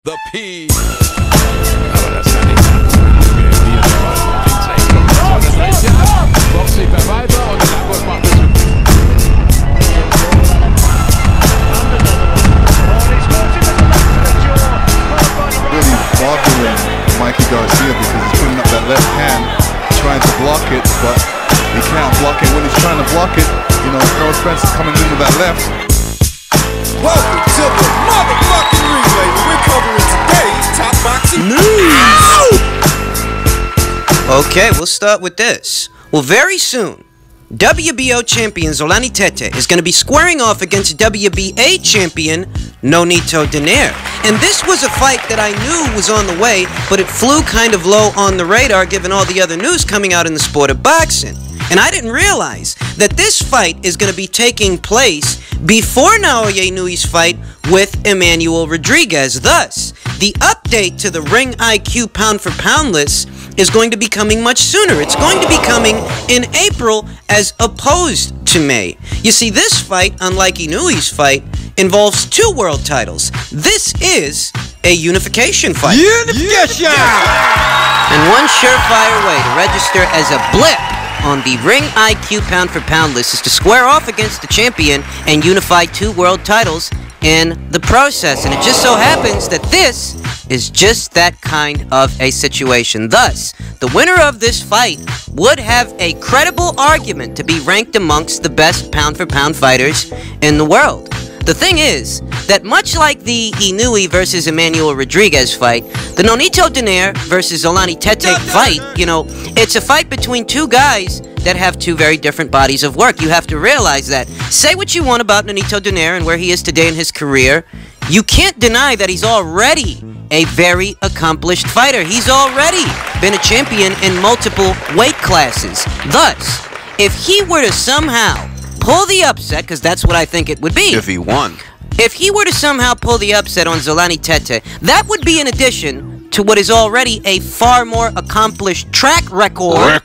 The P. Really bothering Mikey Garcia because he's putting up that left hand, trying to block it, but he can't block it. When he's trying to block it, you know, Earl Spencer's coming in with that left. Welcome to the motherfucking relay. We're covering today's top boxing news. Okay, we'll start with this. Well, very soon, WBO champion Zolani Tete is going to be squaring off against WBA champion Nonito Donaire. And this was a fight that I knew was on the way, but it flew kind of low on the radar given all the other news coming out in the sport of boxing. And I didn't realize that this fight is going to be taking place before Naoya Inoue's fight with Emmanuel Rodriguez. Thus, the update to the Ring IQ pound-for-pound list is going to be coming much sooner. It's going to be coming in April as opposed to May. You see, this fight, unlike Inoue's fight, involves 2 world titles. This is a unification fight. Unification! And one surefire way to register as a blip on the Ring IQ pound-for-pound list is to square off against the champion and unify 2 world titles in the process. And it just so happens that this is just that kind of a situation. Thus, the winner of this fight would have a credible argument to be ranked amongst the best pound-for-pound fighters in the world. The thing is that much like the Inoue versus Emmanuel Rodriguez fight, the Nonito Donaire versus Zolani Tete fight, you know, it's a fight between 2 guys that have 2 very different bodies of work. You have to realize that. Say what you want about Nonito Donaire and where he is today in his career, you can't deny that he's already a very accomplished fighter. He's already been a champion in multiple weight classes. Thus, if he were to somehow pull the upset, because that's what I think it would be. If he won. If he were to somehow pull the upset on Zolani Tete, that would be in addition to what is already a far more accomplished track record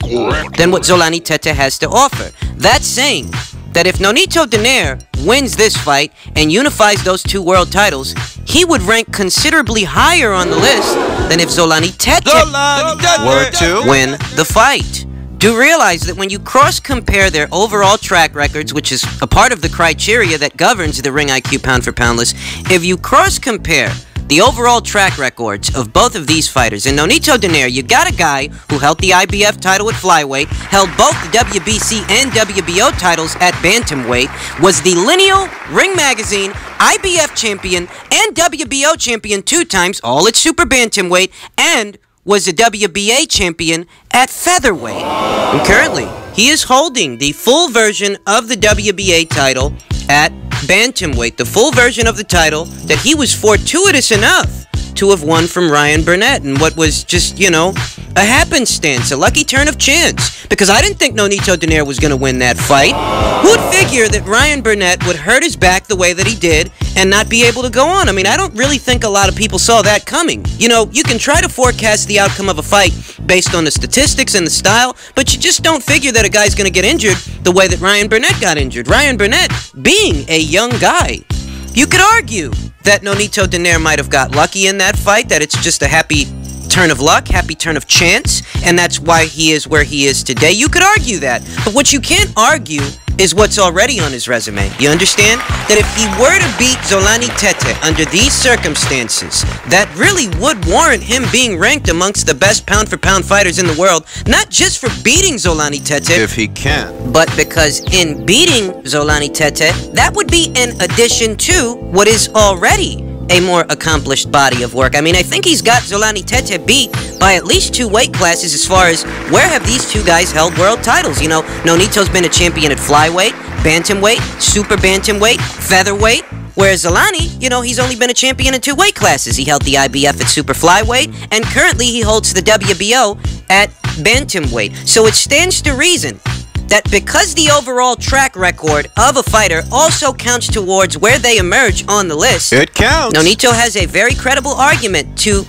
than what Zolani Tete has to offer. That's saying that if Nonito Donaire wins this fight and unifies those 2 world titles, he would rank considerably higher on the list than if Zolani Tete were to win the fight. Do realize that when you cross-compare their overall track records, which is a part of the criteria that governs the Ring IQ pound-for-pound list, if you cross-compare the overall track records of both of these fighters, in Nonito Donaire, you got a guy who held the IBF title at flyweight, held both the WBC and WBO titles at bantamweight, was the lineal Ring Magazine IBF champion and WBO champion 2 times, all at super bantamweight, and was a WBA champion at featherweight. And currently, he is holding the full version of the WBA title at bantamweight. The full version of the title that he was fortuitous enough to have won from Ryan Burnett, and what was just, you know, a happenstance, a lucky turn of chance, because I didn't think Nonito Donaire was going to win that fight. Who'd figure that Ryan Burnett would hurt his back the way that he did and not be able to go on? I mean, I don't really think a lot of people saw that coming. You know, you can try to forecast the outcome of a fight based on the statistics and the style, but you just don't figure that a guy's going to get injured the way that Ryan Burnett got injured. Ryan Burnett being a young guy. You could argue that Nonito Donaire might have got lucky in that fight, that it's just a happy turn of luck, happy turn of chance, and that's why he is where he is today. You could argue that, but what you can't argue is what's already on his resume. You understand? That if he were to beat Zolani Tete under these circumstances, that really would warrant him being ranked amongst the best pound-for-pound fighters in the world, not just for beating Zolani Tete, If he can. but because in beating Zolani Tete, that would be in addition to what is already a more accomplished body of work. I mean, I think he's got Zolani Tete beat by at least 2 weight classes as far as where have these 2 guys held world titles. You know, Nonito's been a champion at flyweight, bantamweight, super bantamweight, featherweight, whereas Zolani, you know, he's only been a champion in 2 weight classes. He held the IBF at super flyweight, and currently he holds the WBO at bantamweight. So it stands to reason that because the overall track record of a fighter also counts towards where they emerge on the list, It counts. Nonito has a very credible argument to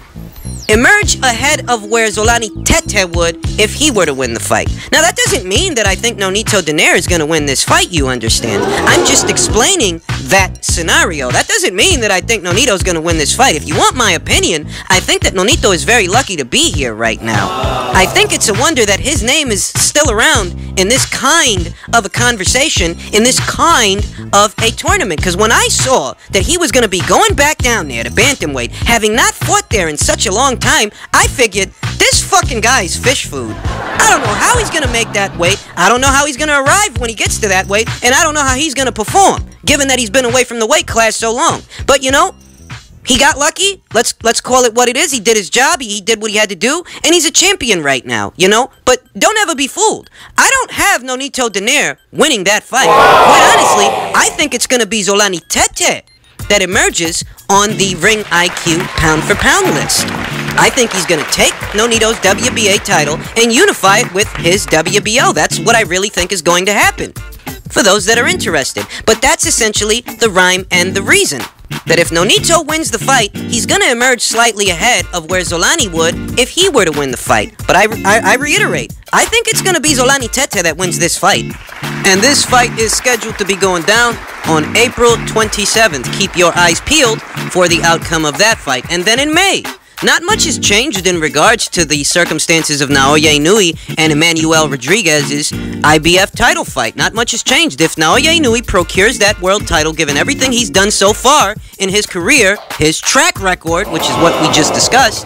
emerge ahead of where Zolani Tete would if he were to win the fight. Now, that doesn't mean that I think Nonito Donaire is going to win this fight, you understand. I'm just explaining that scenario. That doesn't mean that I think Nonito's going to win this fight. If you want my opinion, I think that Nonito is very lucky to be here right now. I think it's a wonder that his name is still around in this kind of a conversation, in this kind of a tournament. Because when I saw that he was going to be going back down there to bantamweight, having not fought there in such a long time, I figured this fucking guy's fish food. I don't know how he's going to make that weight. I don't know how he's going to arrive when he gets to that weight, and I don't know how he's going to perform, given that he's been away from the weight class so long. But you know, he got lucky. Let's call it what it is. He did his job. He did what he had to do, and he's a champion right now, you know? But don't ever be fooled. I don't have Nonito Donaire winning that fight. Quite honestly, I think it's going to be Zolani Tete that emerges on the Ring IQ pound-for-pound list. I think he's going to take Nonito's WBA title and unify it with his WBO. That's what I really think is going to happen, for those that are interested. But that's essentially the rhyme and the reason. That if Nonito wins the fight, he's going to emerge slightly ahead of where Zolani would if he were to win the fight. But I reiterate, I think it's going to be Zolani Tete that wins this fight. And this fight is scheduled to be going down on April 27th. Keep your eyes peeled for the outcome of that fight. And then in May, not much has changed in regards to the circumstances of Naoya Inoue and Emmanuel Rodriguez's IBF title fight. Not much has changed. If Naoya Inoue procures that world title, given everything he's done so far in his career, his track record, which is what we just discussed,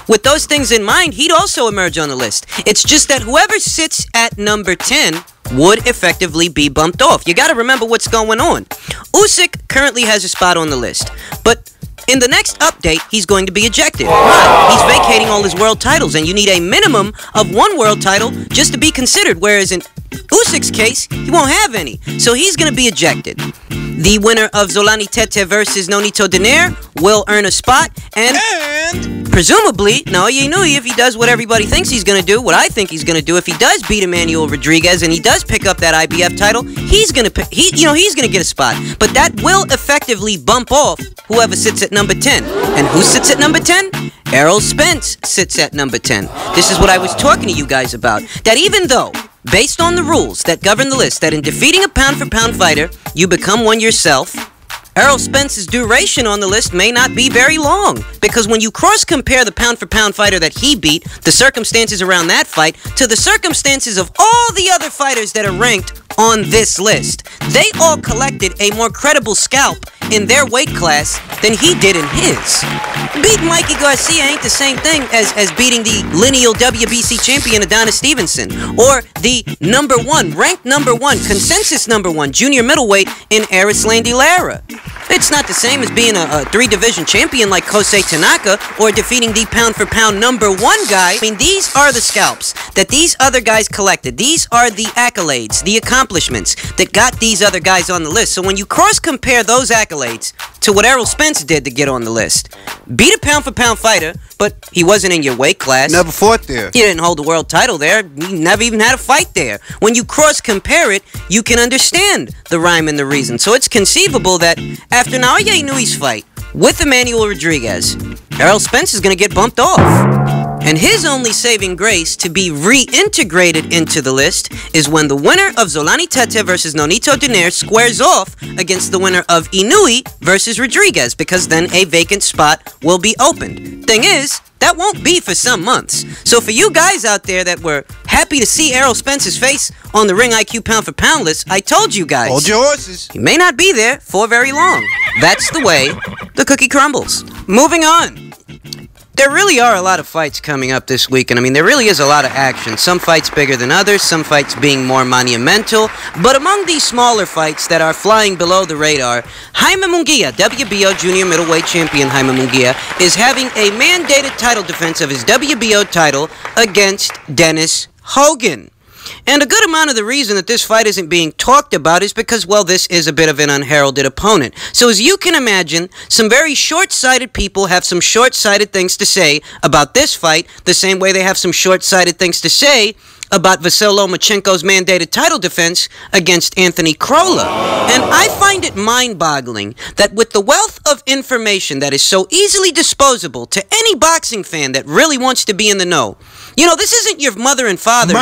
with those things in mind, he'd also emerge on the list. It's just that whoever sits at number 10 would effectively be bumped off. You gotta remember what's going on. Usyk currently has a spot on the list, but in the next update, he's going to be ejected. Why? He's vacating all his world titles, and you need a minimum of one world title just to be considered, whereas in Usyk's case, he won't have any, so he's going to be ejected. The winner of Zolani Tete versus Nonito Donaire will earn a spot, and presumably, Naoya Inoue, if he does what everybody thinks he's going to do, what I think he's going to do, if he does beat Emmanuel Rodriguez and he does pick up that IBF title, he's going to get a spot. But that will effectively bump off whoever sits at number 10. And who sits at number 10? Errol Spence sits at number 10. This is what I was talking to you guys about. That even though, based on the rules that govern the list, that in defeating a pound-for-pound fighter, you become one yourself, Errol Spence's duration on the list may not be very long, because when you cross-compare the pound-for-pound fighter that he beat, the circumstances around that fight, to the circumstances of all the other fighters that are ranked on this list, they all collected a more credible scalp in their weight class than he did in his. Beating Mikey Garcia ain't the same thing as beating the lineal WBC champion Adonis Stevenson, or the ranked number one, consensus number one junior middleweight in Erislandy Lara. It's not the same as being a three-division champion like Kosei Tanaka, or defeating the pound-for-pound number one guy. I mean, these are the scalps that these other guys collected. These are the accolades, the accomplishments that got these other guys on the list. So when you cross-compare those accolades to what Errol Spence did to get on the list, beat a pound-for-pound fighter, but he wasn't in your weight class. Never fought there. He didn't hold the world title there. He never even had a fight there. When you cross-compare it, you can understand the rhyme and the reason. So it's conceivable that after Naoya Inoue's fight with Emmanuel Rodriguez, Errol Spence is going to get bumped off. And his only saving grace to be reintegrated into the list is when the winner of Zolani Tete versus Nonito Donaire squares off against the winner of Inoue versus Rodriguez, because then a vacant spot will be opened. Thing is, that won't be for some months. So for you guys out there that were happy to see Errol Spence's face on the Ring IQ pound-for-pound list, I told you guys. Hold your horses. He may not be there for very long. That's the way the cookie crumbles. Moving on. There really are a lot of fights coming up this weekend. I mean, there really is a lot of action. Some fights bigger than others, some fights being more monumental. But among these smaller fights that are flying below the radar, Jaime Munguia, WBO junior middleweight champion Jaime Munguia, is having a mandated title defense of his WBO title against Dennis Hogan. And a good amount of the reason that this fight isn't being talked about is because, well, this is a bit of an unheralded opponent. So as you can imagine, some very short-sighted people have some short-sighted things to say about this fight, the same way they have some short-sighted things to say about Vasyl Lomachenko's mandated title defense against Anthony Crolla. And I find it mind-boggling that with the wealth of information that is so easily disposable to any boxing fan that really wants to be in the know, you know, this isn't your mother and father's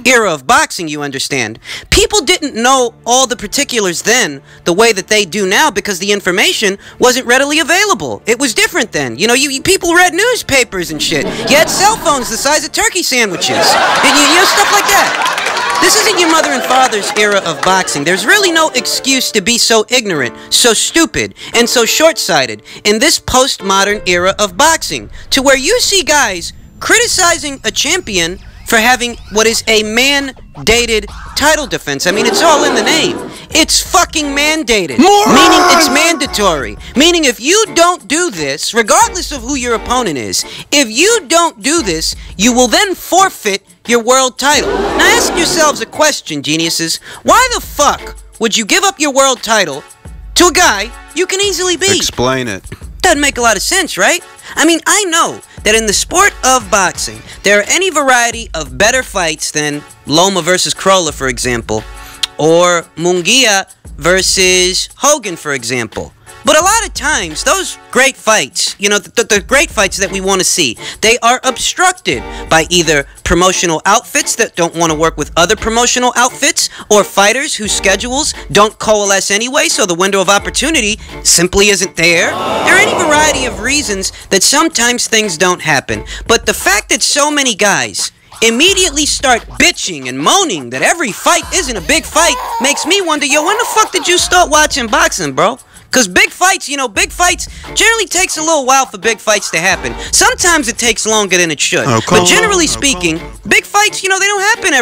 era of boxing, you understand. People didn't know all the particulars then the way that they do now because the information wasn't readily available. It was different then. You know, people read newspapers and shit. You had cell phones the size of turkey sandwiches. And you know, stuff like that. This isn't your mother and father's era of boxing. There's really no excuse to be so ignorant, so stupid, and so short-sighted in this postmodern era of boxing, to where you see guys criticizing a champion for having what is a mandated title defense. I mean, it's all in the name. It's fucking mandated. Meaning it's mandatory. Meaning if you don't do this, regardless of who your opponent is, if you don't do this, you will then forfeit your world title. Now ask yourselves a question, geniuses. Why the fuck would you give up your world title to a guy you can easily beat? Explain it. Doesn't make a lot of sense, right? I mean, I know that in the sport of boxing, there are any variety of better fights than Loma versus Crolla, for example, or Munguia versus Hogan, for example. But a lot of times, those great fights, you know, the great fights that we want to see, they are obstructed by either promotional outfits that don't want to work with other promotional outfits, or fighters whose schedules don't coalesce anyway, so the window of opportunity simply isn't there. There are any variety of reasons that sometimes things don't happen. But the fact that so many guys immediately start bitching and moaning that every fight isn't a big fight makes me wonder, yo, when the fuck did you start watching boxing, bro? Because big fights, you know, big fights generally takes a little while for big fights to happen. Sometimes it takes longer than it should. But generally speaking, big fights, you know, they don't happen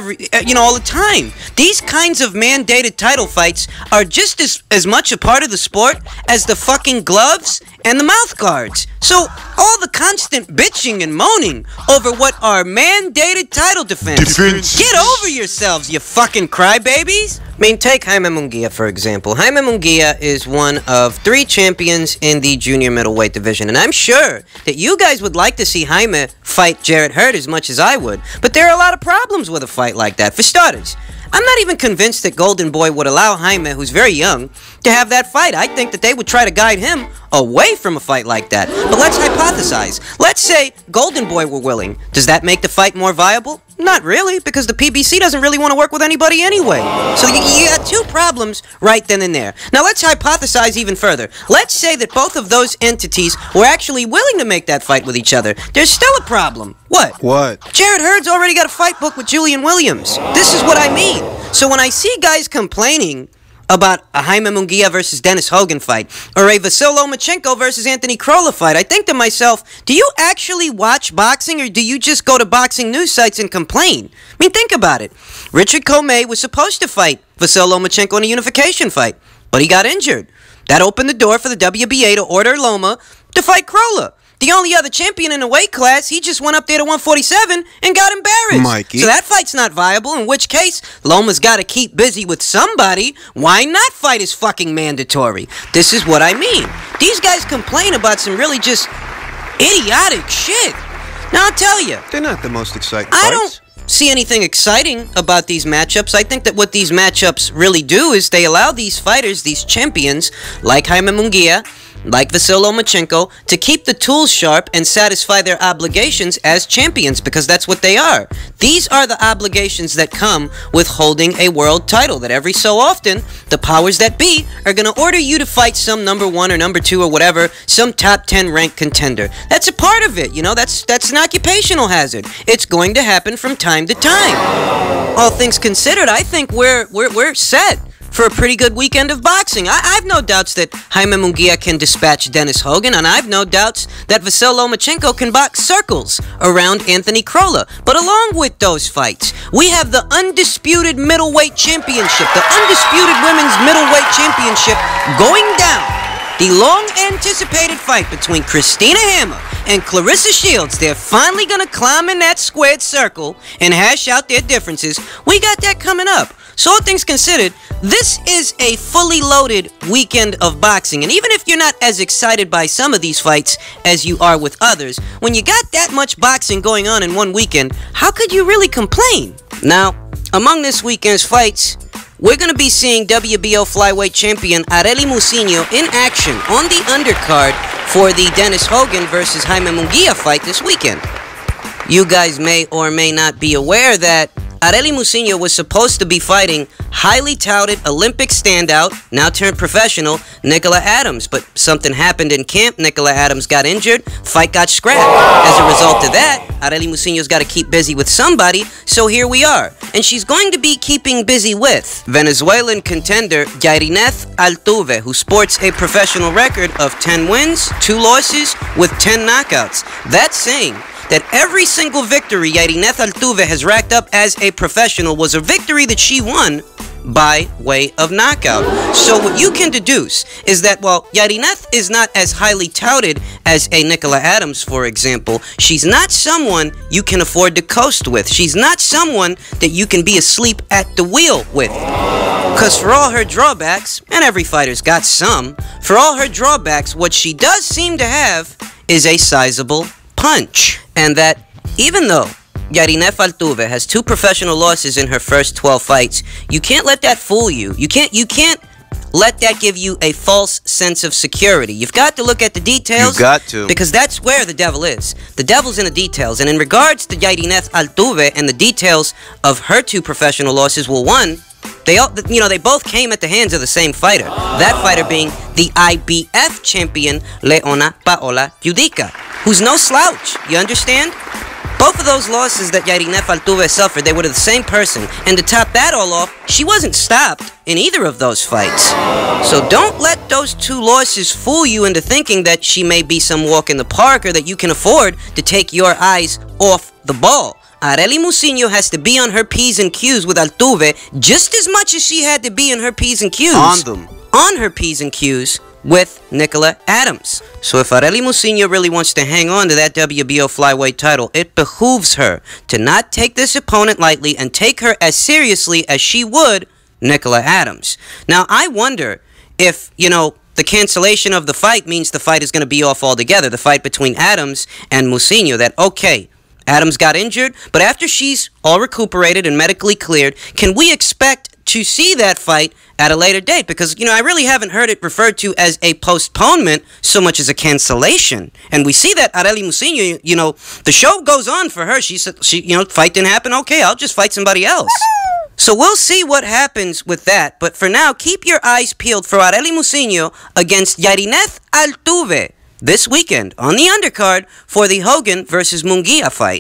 all the time. These kinds of mandated title fights are just as much a part of the sport as the fucking gloves and the mouth guards. So all the constant bitching and moaning over what are mandated title defense. Get over yourselves, you fucking crybabies. I mean, take Jaime Munguia, for example. Jaime Munguia is one of 3 champions in the junior middleweight division, and I'm sure that you guys would like to see Jaime fight Jarrett Hurd as much as I would, but there are a lot of problems with a fight like that. For starters, I'm not even convinced that Golden Boy would allow Jaime, who's very young, to have that fight. I think that they would try to guide him away from a fight like that. But let's hypothesize. Let's say Golden Boy were willing. Does that make the fight more viable? Not really, because the PBC doesn't really want to work with anybody anyway. So you got 2 problems right then and there. Now let's hypothesize even further. Let's say that both of those entities were actually willing to make that fight with each other. There's still a problem. What? Jarrett Hurd's already got a fight book with Julian Williams. This is what I mean. So when I see guys complaining about a Jaime Munguia versus Dennis Hogan fight, or a Vasyl Lomachenko versus Anthony Crolla fight, I think to myself, do you actually watch boxing, or do you just go to boxing news sites and complain? I mean, think about it. Richard Comey was supposed to fight Vasyl Lomachenko in a unification fight, but he got injured. That opened the door for the WBA to order Loma to fight Crolla. The only other champion in the weight class, he just went up there to 147 and got embarrassed. Mikey. So that fight's not viable, in which case, Loma's got to keep busy with somebody. Why not fight is fucking mandatory? This is what I mean. These guys complain about some really just idiotic shit. Now, I'll tell you. They're not the most exciting I fights. don't see anything exciting about these matchups. I think that what these matchups really do is they allow these fighters, these champions, like Jaime Munguia, like Vasyl Lomachenko, to keep the tools sharp and satisfy their obligations as champions, because that's what they are. These are the obligations that come with holding a world title, that every so often, the powers that be are going to order you to fight some number 1 or number 2 or whatever, some top 10 ranked contender. That's a part of it, you know, that's an occupational hazard. It's going to happen from time to time. All things considered, I think we're set for a pretty good weekend of boxing. I've no doubts that Jaime Munguia can dispatch Dennis Hogan, and I've no doubts that Vasyl Lomachenko can box circles around Anthony Crolla. But along with those fights, we have the undisputed middleweight championship, the undisputed women's middleweight championship going down. The long-anticipated fight between Christina Hammer and Clarissa Shields. They're finally gonna climb in that squared circle and hash out their differences. We got that coming up. So all things considered, this is a fully loaded weekend of boxing. And even if you're not as excited by some of these fights as you are with others, when you got that much boxing going on in one weekend, how could you really complain? Now, among this weekend's fights, we're going to be seeing WBO flyweight champion Arely Muciño in action on the undercard for the Dennis Hogan versus Jaime Munguia fight this weekend. You guys may or may not be aware that Arely Muciño was supposed to be fighting highly touted Olympic standout, now turned professional, Nicola Adams. But something happened in camp, Nicola Adams got injured, fight got scrapped. As a result of that, Arely Muciño's got to keep busy with somebody, so here we are. And she's going to be keeping busy with Venezuelan contender Yairineth Altuve, who sports a professional record of 10 wins, 2 losses, with 10 knockouts. That's saying that every single victory Yairineth Altuve has racked up as a professional was a victory that she won by way of knockout. So what you can deduce is that while Yairineth is not as highly touted as a Nicola Adams, for example, she's not someone you can afford to coast with. She's not someone that you can be asleep at the wheel with. Because for all her drawbacks, and every fighter's got some, for all her drawbacks, what she does seem to have is a sizable punch. And that even though Yairineth Altuve has 2 professional losses in her first 12 fights, you can't let that fool you. You can't let that give you a false sense of security. You've got to look at the details. You got to. Because that's where the devil is. The devil's in the details. And in regards to Yairineth Altuve and the details of her 2 professional losses, well, one, they both came at the hands of the same fighter. That fighter being the IBF champion, Leona Paola Judica, who's no slouch. You understand? Both of those losses that Yairineth Altuve suffered, they were to the same person. And to top that all off, she wasn't stopped in either of those fights. So don't let those 2 losses fool you into thinking that she may be some walk in the park or that you can afford to take your eyes off the ball. Arely Muciño has to be on her P's and Q's with Altuve just as much as she had to be on her P's and Q's. On her P's and Q's with Nicola Adams. So if Arely Muciño really wants to hang on to that WBO flyweight title, it behooves her to not take this opponent lightly and take her as seriously as she would Nicola Adams. Now, I wonder if, the cancellation of the fight means the fight is going to be off altogether, the fight between Adams and Muciño, that, okay, Adams got injured, but after she's all recuperated and medically cleared, can we expect to see that fight at a later date? Because, I really haven't heard it referred to as a postponement so much as a cancellation. And we see that Arely Muciño, the show goes on for her. She said, fight didn't happen. Okay, I'll just fight somebody else. So we'll see what happens with that. But for now, keep your eyes peeled for Arely Muciño against Yairineth Altuve this weekend on the undercard for the Hogan versus Munguia fight.